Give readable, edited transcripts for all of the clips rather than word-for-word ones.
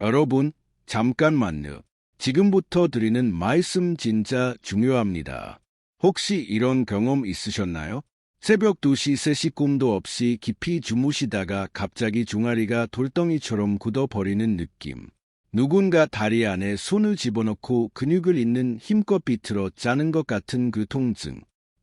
여러분, 잠깐만요. 지금부터 드리는 말씀 진짜 중요합니다. 혹시 이런 경험 있으셨나요? 새벽 2시, 3시 꿈도 없이 깊이 주무시다가 갑자기 종아리가 돌덩이처럼 굳어버리는 느낌. 누군가 다리 안에 손을 집어넣고 근육을 있는 힘껏 비틀어 짜는 것 같은 그 통증.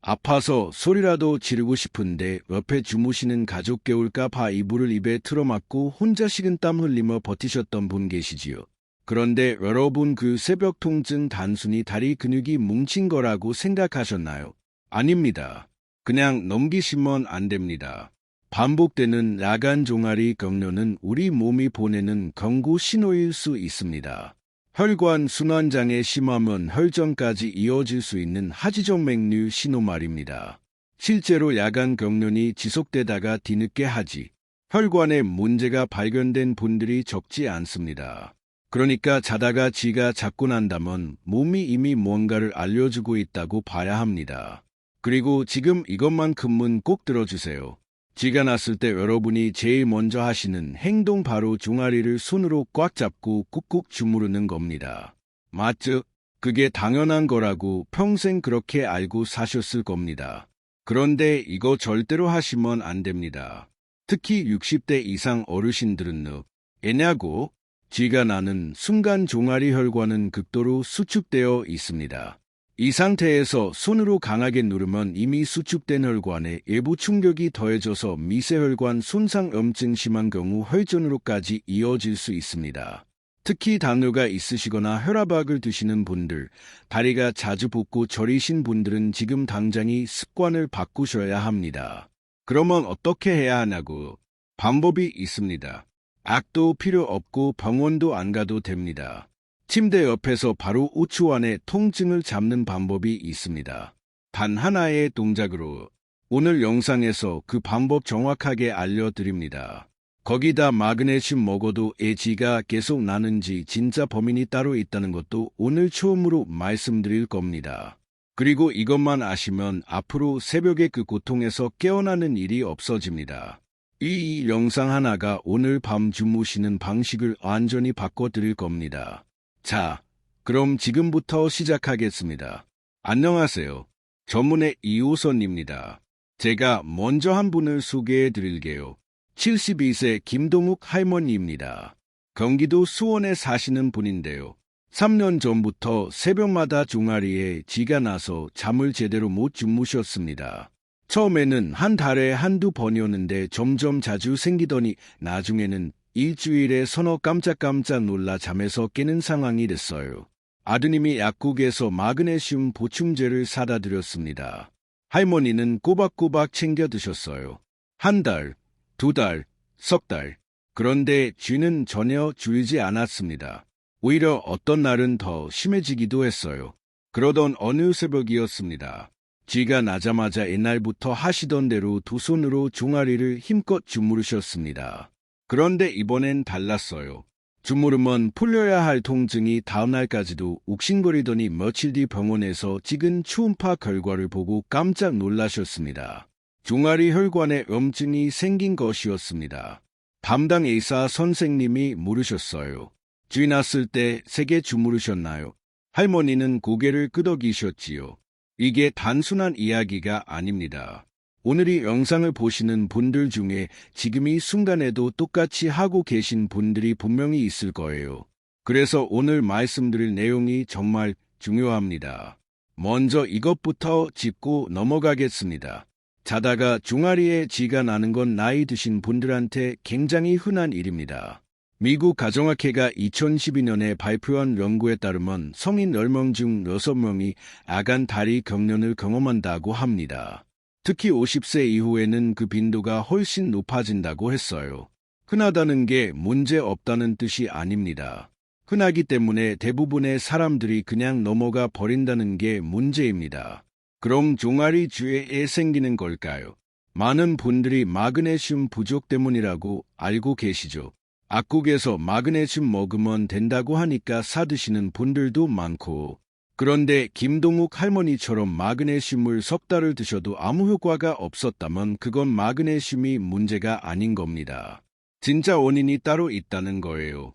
아파서 소리라도 지르고 싶은데 옆에 주무시는 가족 깨울까 봐 이불을 입에 틀어막고 혼자 식은땀 흘리며 버티셨던 분 계시지요. 그런데 여러분, 그 새벽 통증 단순히 다리 근육이 뭉친 거라고 생각하셨나요? 아닙니다. 그냥 넘기시면 안 됩니다. 반복되는 야간 종아리 경련은 우리 몸이 보내는 경고 신호일 수 있습니다. 혈관 순환장애 심하면 혈전까지 이어질 수 있는 하지정맥류 신호 말입니다. 실제로 야간 경련이 지속되다가 뒤늦게 하지, 혈관에 문제가 발견된 분들이 적지 않습니다. 그러니까 자다가 쥐가 잦고 난다면 몸이 이미 뭔가를 알려주고 있다고 봐야 합니다. 그리고 지금 이것만큼은 꼭 들어주세요. 쥐가 났을 때 여러분이 제일 먼저 하시는 행동, 바로 종아리를 손으로 꽉 잡고 꾹꾹 주무르는 겁니다. 맞죠? 그게 당연한 거라고 평생 그렇게 알고 사셨을 겁니다. 그런데 이거 절대로 하시면 안 됩니다. 특히 60대 이상 어르신들은요. 왜냐고? 쥐가 나는 순간 종아리 혈관은 극도로 수축되어 있습니다. 이 상태에서 손으로 강하게 누르면 이미 수축된 혈관에 일부 충격이 더해져서 미세혈관 손상염증, 심한 경우 혈전으로까지 이어질 수 있습니다. 특히 당뇨가 있으시거나 혈압약을 드시는 분들, 다리가 자주 붓고 저리신 분들은 지금 당장이 습관을 바꾸셔야 합니다. 그러면 어떻게 해야 하냐고? 방법이 있습니다. 약도 필요 없고 병원도 안 가도 됩니다. 침대 옆에서 바로 우측 안에 통증을 잡는 방법이 있습니다. 단 하나의 동작으로 오늘 영상에서 그 방법 정확하게 알려드립니다. 거기다 마그네슘 먹어도 쥐가 계속 나는지 진짜 범인이 따로 있다는 것도 오늘 처음으로 말씀드릴 겁니다. 그리고 이것만 아시면 앞으로 새벽에 그 고통에서 깨어나는 일이 없어집니다. 이 영상 하나가 오늘 밤 주무시는 방식을 완전히 바꿔드릴 겁니다. 자, 그럼 지금부터 시작하겠습니다. 안녕하세요. 전문의 이호선입니다. 제가 먼저 한 분을 소개해 드릴게요. 72세 김동욱 할머니입니다. 경기도 수원에 사시는 분인데요. 3년 전부터 새벽마다 종아리에 쥐가 나서 잠을 제대로 못 주무셨습니다. 처음에는 한 달에 한두 번이었는데 점점 자주 생기더니 나중에는 일주일에 서너 깜짝깜짝 놀라 잠에서 깨는 상황이 됐어요. 아드님이 약국에서 마그네슘 보충제를 사다 드렸습니다. 할머니는 꼬박꼬박 챙겨 드셨어요. 한 달, 두 달, 석 달. 그런데 쥐는 전혀 줄지 않았습니다. 오히려 어떤 날은 더 심해지기도 했어요. 그러던 어느 새벽이었습니다. 쥐가 나자마자 옛날부터 하시던 대로 두 손으로 종아리를 힘껏 주무르셨습니다. 그런데 이번엔 달랐어요. 주무르면 풀려야 할 통증이 다음날까지도 욱신거리더니 며칠 뒤 병원에서 찍은 초음파 결과를 보고 깜짝 놀라셨습니다. 종아리 혈관에 염증이 생긴 것이었습니다. 담당 의사 선생님이 물으셨어요. 쥐 났을 때 세게 주무르셨나요? 할머니는 고개를 끄덕이셨지요. 이게 단순한 이야기가 아닙니다. 오늘 이 영상을 보시는 분들 중에 지금 이 순간에도 똑같이 하고 계신 분들이 분명히 있을 거예요. 그래서 오늘 말씀드릴 내용이 정말 중요합니다. 먼저 이것부터 짚고 넘어가겠습니다. 자다가 종아리에 쥐가 나는 건 나이 드신 분들한테 굉장히 흔한 일입니다. 미국 가정학회가 2012년에 발표한 연구에 따르면 성인 10명 중 6명이 야간 다리 경련을 경험한다고 합니다. 특히 50세 이후에는 그 빈도가 훨씬 높아진다고 했어요. 흔하다는 게 문제 없다는 뜻이 아닙니다. 흔하기 때문에 대부분의 사람들이 그냥 넘어가 버린다는 게 문제입니다. 그럼 종아리 쥐에 생기는 걸까요? 많은 분들이 마그네슘 부족 때문이라고 알고 계시죠? 약국에서 마그네슘 먹으면 된다고 하니까 사드시는 분들도 많고, 그런데 김동욱 할머니처럼 마그네슘을 석 달을 드셔도 아무 효과가 없었다면 그건 마그네슘이 문제가 아닌 겁니다. 진짜 원인이 따로 있다는 거예요.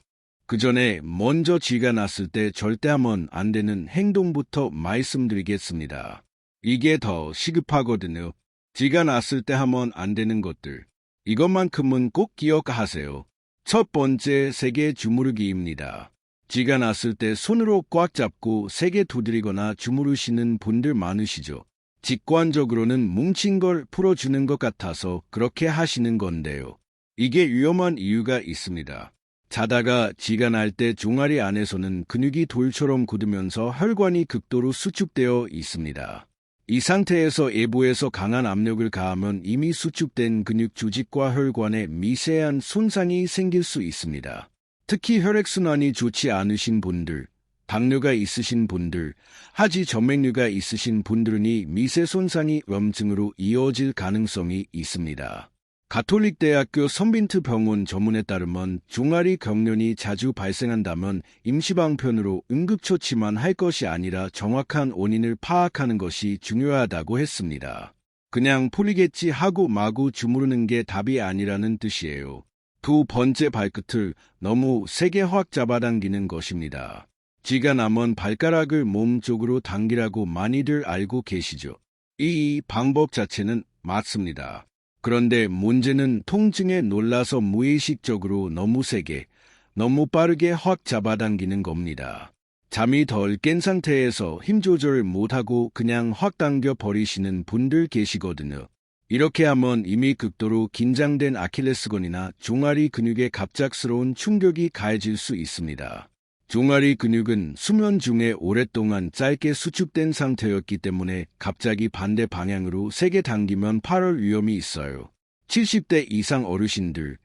그 전에 먼저 쥐가 났을 때 절대 하면 안 되는 행동부터 말씀드리겠습니다. 이게 더 시급하거든요. 쥐가 났을 때 하면 안 되는 것들. 이것만큼은 꼭 기억하세요. 첫 번째, 세게 주무르기입니다. 쥐가 났을 때 손으로 꽉 잡고 세게 두드리거나 주무르시는 분들 많으시죠. 직관적으로는 뭉친 걸 풀어주는 것 같아서 그렇게 하시는 건데요. 이게 위험한 이유가 있습니다. 자다가 쥐가 날 때 종아리 안에서는 근육이 돌처럼 굳으면서 혈관이 극도로 수축되어 있습니다. 이 상태에서 외부에서 강한 압력을 가하면 이미 수축된 근육 조직과 혈관에 미세한 손상이 생길 수 있습니다. 특히 혈액순환이 좋지 않으신 분들, 당뇨가 있으신 분들, 하지 점액류가 있으신 분들은 이 미세 손상이 염증으로 이어질 가능성이 있습니다. 가톨릭대학교 선빈트 병원 전문에 따르면 종아리 경련이 자주 발생한다면 임시방편으로 응급처치만 할 것이 아니라 정확한 원인을 파악하는 것이 중요하다고 했습니다. 그냥 풀리겠지 하고 마구 주무르는 게 답이 아니라는 뜻이에요. 두 번째, 발끝을 너무 세게 확 잡아당기는 것입니다. 쥐가 나면 발가락을 몸 쪽으로 당기라고 많이들 알고 계시죠. 이 방법 자체는 맞습니다. 그런데 문제는 통증에 놀라서 무의식적으로 너무 세게, 너무 빠르게 확 잡아당기는 겁니다. 잠이 덜 깬 상태에서 힘 조절을 못하고 그냥 확 당겨 버리시는 분들 계시거든요. 이렇게 하면 이미 극도로 긴장된 아킬레스건이나 종아리 근육에 갑작스러운 충격이 가해질 수 있습니다. 종아리 근육은 수면 중에 오랫동안 짧게 수축된 상태였기 때문에 갑자기 반대 방향으로 세게 당기면 파열 위험이 있어요. 70대 이상 어르신들,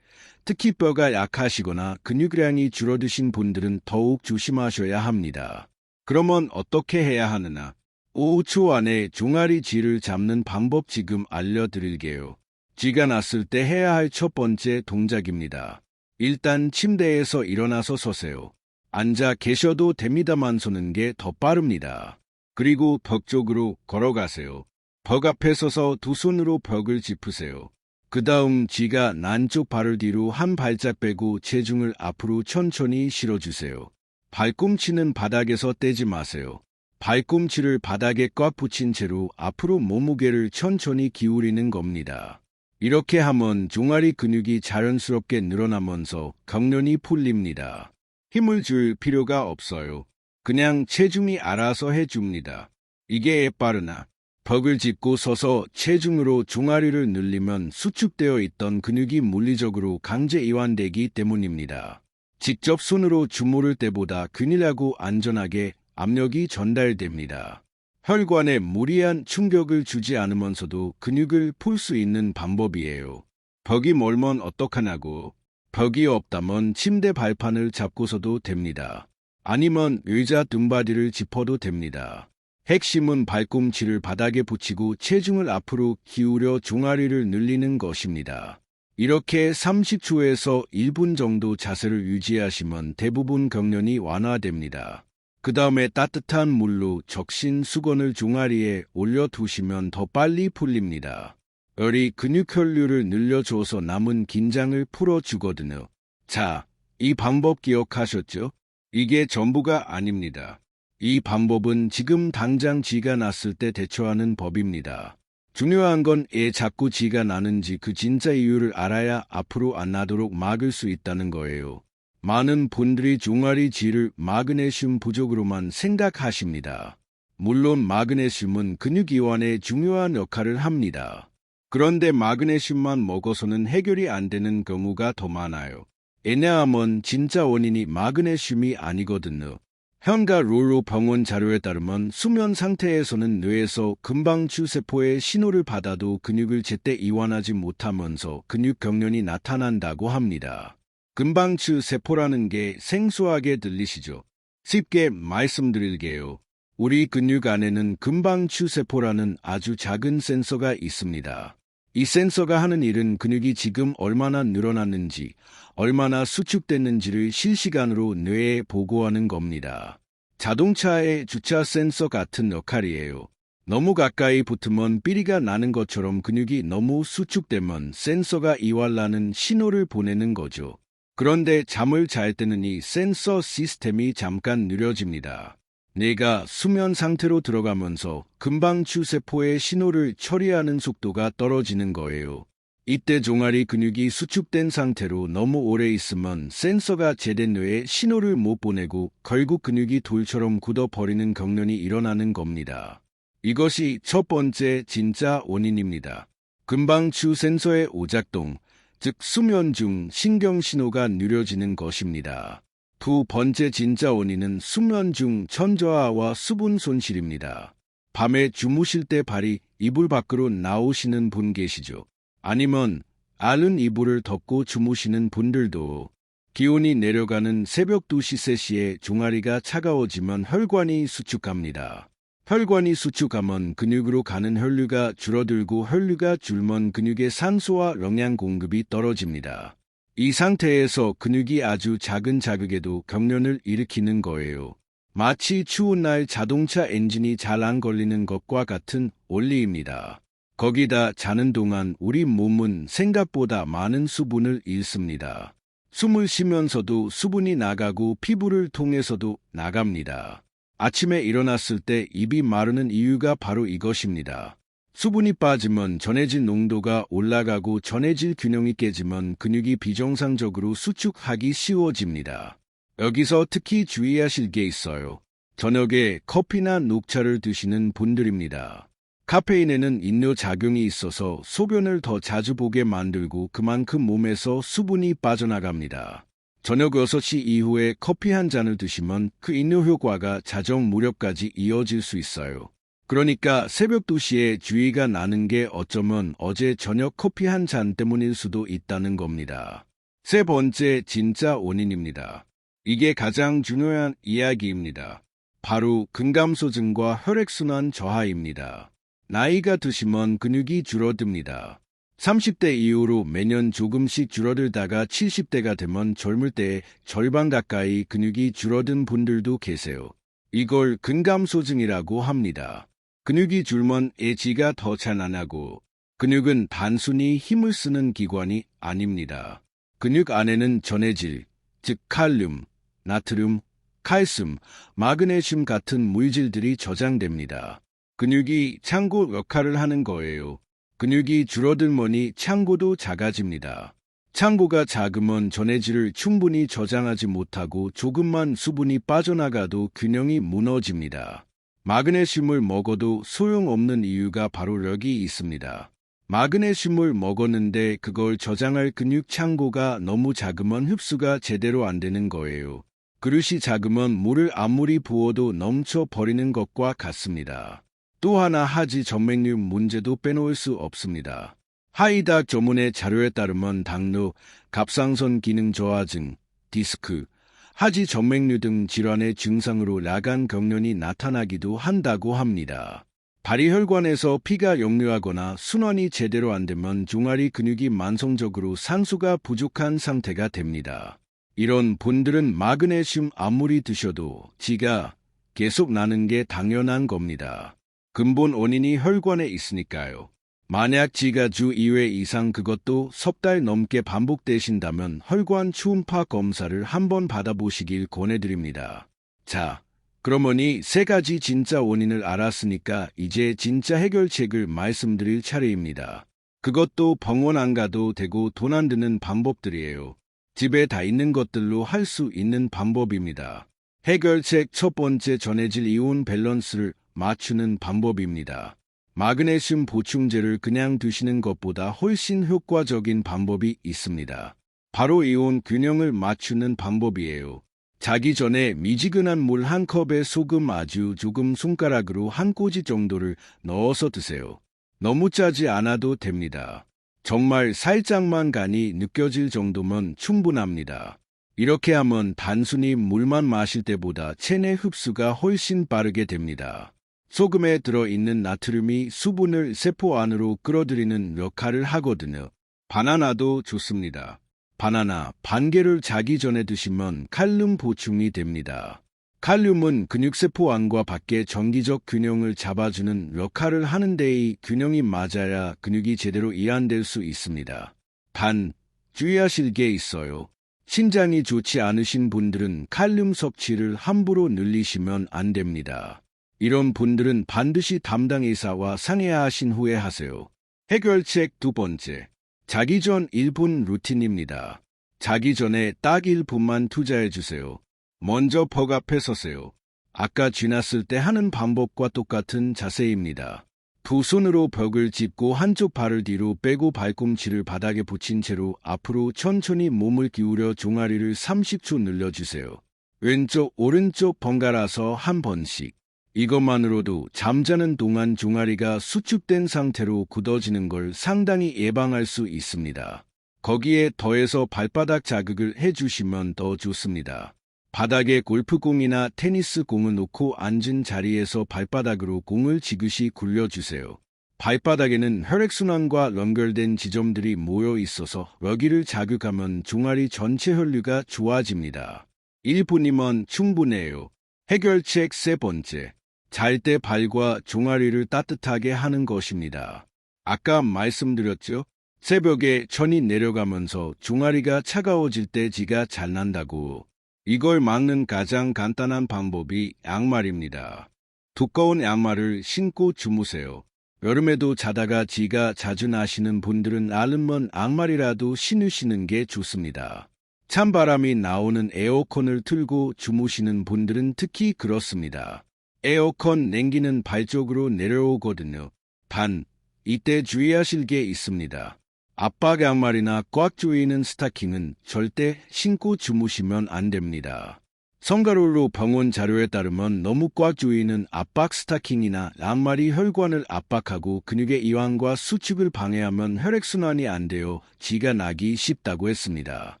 특히 뼈가 약하시거나 근육량이 줄어드신 분들은 더욱 조심하셔야 합니다. 그러면 어떻게 해야 하느냐? 5초 안에 종아리 쥐를 잡는 방법 지금 알려드릴게요. 쥐가 났을 때 해야 할 첫 번째 동작입니다. 일단 침대에서 일어나서 서세요. 앉아 계셔도 됩니다만 서는 게 더 빠릅니다. 그리고 벽 쪽으로 걸어가세요. 벽 앞에 서서 두 손으로 벽을 짚으세요. 그 다음 쥐가 난 쪽 발을 뒤로 한 발짝 빼고 체중을 앞으로 천천히 실어주세요. 발꿈치는 바닥에서 떼지 마세요. 발꿈치를 바닥에 꽉 붙인 채로 앞으로 몸무게를 천천히 기울이는 겁니다. 이렇게 하면 종아리 근육이 자연스럽게 늘어나면서 경련이 풀립니다. 힘을 줄 필요가 없어요. 그냥 체중이 알아서 해줍니다. 이게 빠르나? 벽을 짚고 서서 체중으로 종아리를 늘리면 수축되어 있던 근육이 물리적으로 강제 이완되기 때문입니다. 직접 손으로 주무를 때보다 균일하고 안전하게 압력이 전달됩니다. 혈관에 무리한 충격을 주지 않으면서도 근육을 풀 수 있는 방법이에요. 벽이 멀면 어떡하냐고. 벽이 없다면 침대 발판을 잡고서도 됩니다. 아니면 의자 등받이를 짚어도 됩니다. 핵심은 발꿈치를 바닥에 붙이고 체중을 앞으로 기울여 종아리를 늘리는 것입니다. 이렇게 30초에서 1분 정도 자세를 유지하시면 대부분 경련이 완화됩니다. 그 다음에 따뜻한 물로 적신 수건을 종아리에 올려두시면 더 빨리 풀립니다. 열이 근육 혈류를 늘려줘서 남은 긴장을 풀어주거든요. 자, 이 방법 기억하셨죠? 이게 전부가 아닙니다. 이 방법은 지금 당장 쥐가 났을 때 대처하는 법입니다. 중요한 건 왜 자꾸 쥐가 나는지 그 진짜 이유를 알아야 앞으로 안 나도록 막을 수 있다는 거예요. 많은 분들이 종아리 쥐를 마그네슘 부족으로만 생각하십니다. 물론 마그네슘은 근육 이완에 중요한 역할을 합니다. 그런데 마그네슘만 먹어서는 해결이 안 되는 경우가 더 많아요. 왜냐하면 진짜 원인이 마그네슘이 아니거든요. 현가 롤로 병원 자료에 따르면 수면 상태에서는 뇌에서 금방추 세포의 신호를 받아도 근육을 제때 이완하지 못하면서 근육 경련이 나타난다고 합니다. 금방추 세포라는 게 생소하게 들리시죠? 쉽게 말씀드릴게요. 우리 근육 안에는 금방추 세포라는 아주 작은 센서가 있습니다. 이 센서가 하는 일은 근육이 지금 얼마나 늘어났는지, 얼마나 수축됐는지를 실시간으로 뇌에 보고하는 겁니다. 자동차의 주차 센서 같은 역할이에요. 너무 가까이 붙으면 삐리가 나는 것처럼 근육이 너무 수축되면 센서가 이완하는 신호를 보내는 거죠. 그런데 잠을 잘 때는 이 센서 시스템이 잠깐 느려집니다. 뇌가 수면 상태로 들어가면서 금방추세포의 신호를 처리하는 속도가 떨어지는 거예요. 이때 종아리 근육이 수축된 상태로 너무 오래 있으면 센서가 제된 뇌에 신호를 못 보내고 결국 근육이 돌처럼 굳어버리는 경련이 일어나는 겁니다. 이것이 첫 번째 진짜 원인입니다. 금방추 센서의 오작동, 즉 수면 중 신경신호가 느려지는 것입니다. 두 번째 진짜 원인은 수면 중 천저하와 수분 손실입니다. 밤에 주무실 때 발이 이불 밖으로 나오시는 분 계시죠? 아니면 앓은 이불을 덮고 주무시는 분들도 기온이 내려가는 새벽 2시, 3시에 종아리가 차가워지면 혈관이 수축합니다. 혈관이 수축하면 근육으로 가는 혈류가 줄어들고 혈류가 줄면 근육의 산소와 영양 공급이 떨어집니다. 이 상태에서 근육이 아주 작은 자극에도 경련을 일으키는 거예요. 마치 추운 날 자동차 엔진이 잘 안 걸리는 것과 같은 원리입니다. 거기다 자는 동안 우리 몸은 생각보다 많은 수분을 잃습니다. 숨을 쉬면서도 수분이 나가고 피부를 통해서도 나갑니다. 아침에 일어났을 때 입이 마르는 이유가 바로 이것입니다. 수분이 빠지면 전해질 농도가 올라가고 전해질 균형이 깨지면 근육이 비정상적으로 수축하기 쉬워집니다. 여기서 특히 주의하실 게 있어요. 저녁에 커피나 녹차를 드시는 분들입니다. 카페인에는 인뇨 작용이 있어서 소변을 더 자주 보게 만들고 그만큼 몸에서 수분이 빠져나갑니다. 저녁 6시 이후에 커피 한 잔을 드시면 그 인뇨 효과가 자정 무렵까지 이어질 수 있어요. 그러니까 새벽 2시에 주의가 나는 게 어쩌면 어제 저녁 커피 한 잔 때문일 수도 있다는 겁니다. 세 번째 진짜 원인입니다. 이게 가장 중요한 이야기입니다. 바로 근감소증과 혈액순환 저하입니다. 나이가 드시면 근육이 줄어듭니다. 30대 이후로 매년 조금씩 줄어들다가 70대가 되면 젊을 때 절반 가까이 근육이 줄어든 분들도 계세요. 이걸 근감소증이라고 합니다. 근육이 줄면 에지가 더 잘 안 하고 근육은 단순히 힘을 쓰는 기관이 아닙니다. 근육 안에는 전해질, 즉 칼륨, 나트륨, 칼슘, 마그네슘 같은 물질들이 저장됩니다. 근육이 창고 역할을 하는 거예요. 근육이 줄어들머니 창고도 작아집니다. 창고가 작으면 전해질을 충분히 저장하지 못하고 조금만 수분이 빠져나가도 균형이 무너집니다. 마그네슘을 먹어도 소용없는 이유가 바로 여기 있습니다. 마그네슘을 먹었는데 그걸 저장할 근육 창고가 너무 작으면 흡수가 제대로 안 되는 거예요. 그릇이 작으면 물을 아무리 부어도 넘쳐 버리는 것과 같습니다. 또 하나 하지 정맥류 문제도 빼놓을 수 없습니다. 하이닥 전문의 자료에 따르면 당뇨, 갑상선 기능 저하증, 디스크, 하지 정맥류 등 질환의 증상으로 나간 경련이 나타나기도 한다고 합니다. 다리혈관에서 피가 역류하거나 순환이 제대로 안 되면 종아리 근육이 만성적으로 산소가 부족한 상태가 됩니다. 이런 분들은 마그네슘 아무리 드셔도 지가 계속 나는 게 당연한 겁니다. 근본 원인이 혈관에 있으니까요. 만약 지가 주 2회 이상 그것도 석 달 넘게 반복되신다면 혈관 초음파 검사를 한번 받아보시길 권해드립니다. 자, 그러머니 세 가지 진짜 원인을 알았으니까 이제 진짜 해결책을 말씀드릴 차례입니다. 그것도 병원 안 가도 되고 돈 안 드는 방법들이에요. 집에 다 있는 것들로 할 수 있는 방법입니다. 해결책 첫 번째, 전해질 이온 밸런스를 맞추는 방법입니다. 마그네슘 보충제를 그냥 드시는 것보다 훨씬 효과적인 방법이 있습니다. 바로 이온 균형을 맞추는 방법이에요. 자기 전에 미지근한 물 한 컵에 소금 아주 조금 손가락으로 한 꼬지 정도를 넣어서 드세요. 너무 짜지 않아도 됩니다. 정말 살짝만 간이 느껴질 정도면 충분합니다. 이렇게 하면 단순히 물만 마실 때보다 체내 흡수가 훨씬 빠르게 됩니다. 소금에 들어있는 나트륨이 수분을 세포 안으로 끌어들이는 역할을 하거든요. 바나나도 좋습니다. 바나나 반 개를 자기 전에 드시면 칼륨 보충이 됩니다. 칼륨은 근육세포 안과 밖의 정기적 균형을 잡아주는 역할을 하는데 이 균형이 맞아야 근육이 제대로 이완될 수 있습니다. 단, 주의하실 게 있어요. 신장이 좋지 않으신 분들은 칼륨 섭취를 함부로 늘리시면 안 됩니다. 이런 분들은 반드시 담당 의사와 상의하신 후에 하세요. 해결책 두 번째. 자기 전 1분 루틴입니다. 자기 전에 딱 1분만 투자해 주세요. 먼저 벽 앞에 서세요. 아까 지났을 때 하는 방법과 똑같은 자세입니다. 두 손으로 벽을 짚고 한쪽 발을 뒤로 빼고 발꿈치를 바닥에 붙인 채로 앞으로 천천히 몸을 기울여 종아리를 30초 늘려주세요. 왼쪽 오른쪽 번갈아서 한 번씩. 이것만으로도 잠자는 동안 종아리가 수축된 상태로 굳어지는 걸 상당히 예방할 수 있습니다. 거기에 더해서 발바닥 자극을 해주시면 더 좋습니다. 바닥에 골프공이나 테니스공을 놓고 앉은 자리에서 발바닥으로 공을 지그시 굴려주세요. 발바닥에는 혈액순환과 연결된 지점들이 모여 있어서 여기를 자극하면 종아리 전체 혈류가 좋아집니다. 1분이면 충분해요. 해결책 세 번째. 잘 때 발과 종아리를 따뜻하게 하는 것입니다. 아까 말씀드렸죠? 새벽에 천이 내려가면서 종아리가 차가워질 때 지가 잘 난다고. 이걸 막는 가장 간단한 방법이 양말입니다. 두꺼운 양말을 신고 주무세요. 여름에도 자다가 지가 자주 나시는 분들은 알른먼 양말이라도 신으시는 게 좋습니다. 찬바람이 나오는 에어컨을 틀고 주무시는 분들은 특히 그렇습니다. 에어컨 냉기는 발 쪽으로 내려오거든요. 단, 이때 주의하실 게 있습니다. 압박 양말이나 꽉 조이는 스타킹은 절대 신고 주무시면 안 됩니다. 성가롤로 병원 자료에 따르면 너무 꽉 조이는 압박 스타킹이나 양말이 혈관을 압박하고 근육의 이완과 수축을 방해하면 혈액순환이 안 되어 쥐가 나기 쉽다고 했습니다.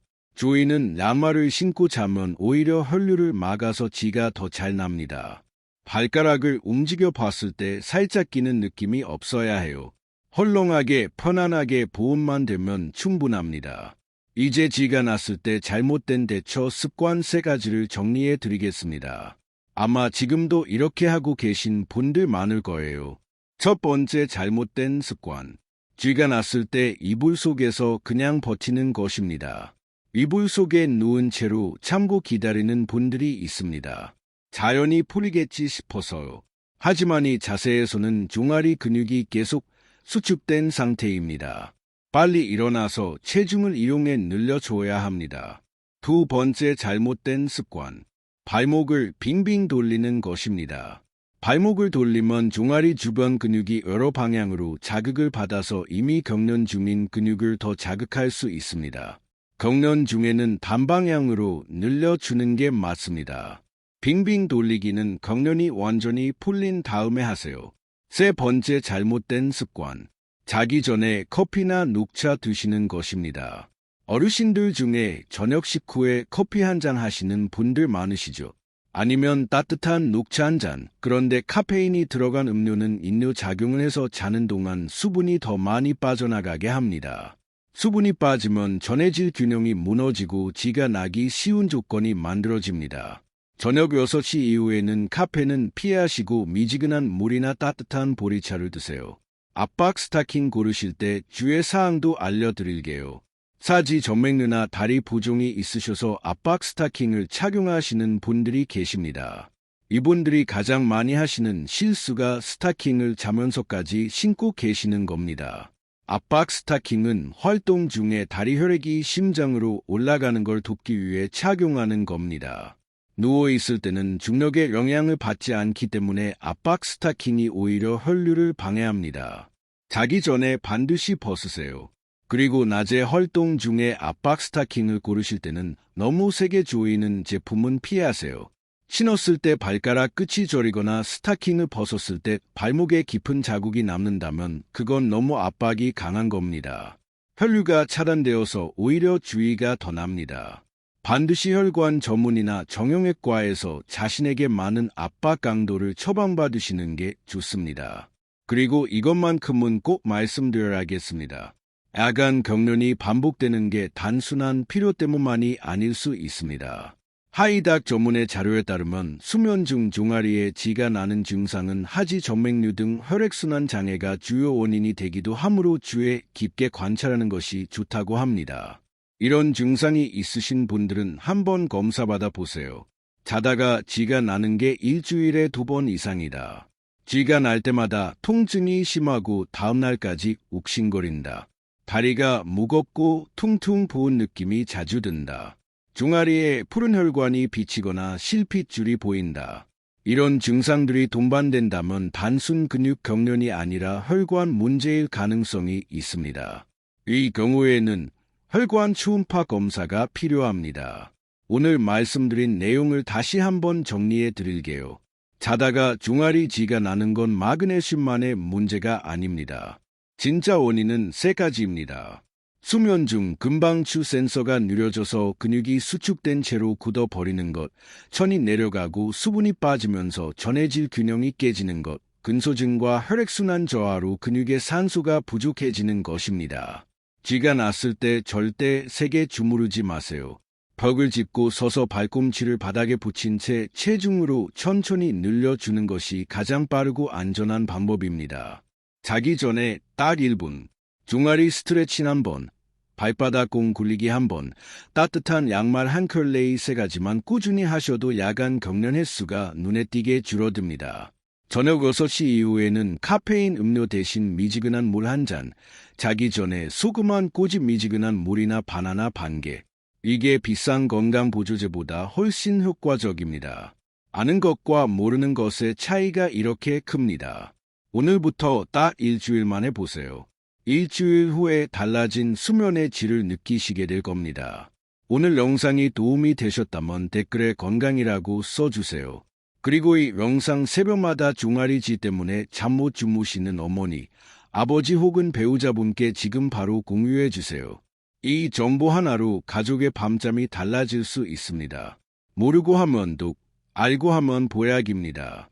조이는 양말을 신고 자면 오히려 혈류를 막아서 쥐가 더 잘 납니다. 발가락을 움직여 봤을 때 살짝 끼는 느낌이 없어야 해요. 헐렁하게 편안하게 보온만 되면 충분합니다. 이제 쥐가 났을 때 잘못된 대처 습관 3가지를 정리해 드리겠습니다. 아마 지금도 이렇게 하고 계신 분들 많을 거예요. 첫 번째 잘못된 습관. 쥐가 났을 때 이불 속에서 그냥 버티는 것입니다. 이불 속에 누운 채로 참고 기다리는 분들이 있습니다. 자연히 풀리겠지 싶어서요. 하지만 이 자세에서는 종아리 근육이 계속 수축된 상태입니다. 빨리 일어나서 체중을 이용해 늘려줘야 합니다. 두 번째 잘못된 습관. 발목을 빙빙 돌리는 것입니다. 발목을 돌리면 종아리 주변 근육이 여러 방향으로 자극을 받아서 이미 경련 중인 근육을 더 자극할 수 있습니다. 경련 중에는 반방향으로 늘려주는 게 맞습니다. 빙빙 돌리기는 경련이 완전히 풀린 다음에 하세요. 세 번째 잘못된 습관. 자기 전에 커피나 녹차 드시는 것입니다. 어르신들 중에 저녁 식후에 커피 한 잔 하시는 분들 많으시죠? 아니면 따뜻한 녹차 한 잔. 그런데 카페인이 들어간 음료는 인뇨 작용을 해서 자는 동안 수분이 더 많이 빠져나가게 합니다. 수분이 빠지면 전해질 균형이 무너지고 쥐가 나기 쉬운 조건이 만들어집니다. 저녁 6시 이후에는 카페는 피하시고 미지근한 물이나 따뜻한 보리차를 드세요. 압박 스타킹 고르실 때 주의 사항도 알려드릴게요. 사지 정맥류나 다리 부종이 있으셔서 압박 스타킹을 착용하시는 분들이 계십니다. 이분들이 가장 많이 하시는 실수가 스타킹을 자면서까지 신고 계시는 겁니다. 압박 스타킹은 활동 중에 다리 혈액이 심장으로 올라가는 걸 돕기 위해 착용하는 겁니다. 누워있을 때는 중력의 영향을 받지 않기 때문에 압박 스타킹이 오히려 혈류를 방해합니다. 자기 전에 반드시 벗으세요. 그리고 낮에 활동 중에 압박 스타킹을 고르실 때는 너무 세게 조이는 제품은 피하세요. 신었을 때 발가락 끝이 저리거나 스타킹을 벗었을 때 발목에 깊은 자국이 남는다면 그건 너무 압박이 강한 겁니다. 혈류가 차단되어서 오히려 주의가 더 납니다. 반드시 혈관 전문의나 정형외과에서 자신에게 맞는 압박 강도를 처방받으시는 게 좋습니다. 그리고 이것만큼은 꼭 말씀드려야겠습니다. 야간 경련이 반복되는 게 단순한 피로 때문만이 아닐 수 있습니다. 하이닥 전문의 자료에 따르면 수면 중 종아리에 쥐가 나는 증상은 하지 정맥류 등 혈액순환 장애가 주요 원인이 되기도 하므로 주의 깊게 관찰하는 것이 좋다고 합니다. 이런 증상이 있으신 분들은 한번 검사받아 보세요. 자다가 쥐가 나는 게 일주일에 2번 이상이다. 쥐가 날 때마다 통증이 심하고 다음날까지 욱신거린다. 다리가 무겁고 퉁퉁 부은 느낌이 자주 든다. 종아리에 푸른 혈관이 비치거나 실핏줄이 보인다. 이런 증상들이 동반된다면 단순 근육 경련이 아니라 혈관 문제일 가능성이 있습니다. 이 경우에는 혈관 초음파 검사가 필요합니다. 오늘 말씀드린 내용을 다시 한번 정리해 드릴게요. 자다가 종아리 쥐가 나는 건 마그네슘만의 문제가 아닙니다. 진짜 원인은 3가지입니다. 수면 중 금방추 센서가 느려져서 근육이 수축된 채로 굳어버리는 것, 천이 내려가고 수분이 빠지면서 전해질 균형이 깨지는 것, 근소증과 혈액순환 저하로 근육의 산소가 부족해지는 것입니다. 쥐가 났을 때 절대 세게 주무르지 마세요. 벽을 짚고 서서 발꿈치를 바닥에 붙인 채 체중으로 천천히 늘려주는 것이 가장 빠르고 안전한 방법입니다. 자기 전에 딱 1분, 종아리 스트레칭 1번, 발바닥 공 굴리기 1번, 따뜻한 양말 한 켤레 3가지만 꾸준히 하셔도 야간 경련 횟수가 눈에 띄게 줄어듭니다. 저녁 6시 이후에는 카페인 음료 대신 미지근한 물 1잔, 자기 전에 소금한 꼬집 미지근한 물이나 바나나 반 개. 이게 비싼 건강보조제보다 훨씬 효과적입니다. 아는 것과 모르는 것의 차이가 이렇게 큽니다. 오늘부터 딱 일주일 만에 보세요. 일주일 후에 달라진 수면의 질을 느끼시게 될 겁니다. 오늘 영상이 도움이 되셨다면 댓글에 건강이라고 써주세요. 그리고 이 영상 새벽마다 종아리 쥐 때문에 잠 못 주무시는 어머니, 아버지 혹은 배우자분께 지금 바로 공유해주세요. 이 정보 하나로 가족의 밤잠이 달라질 수 있습니다. 모르고 하면 독, 알고 하면 보약입니다.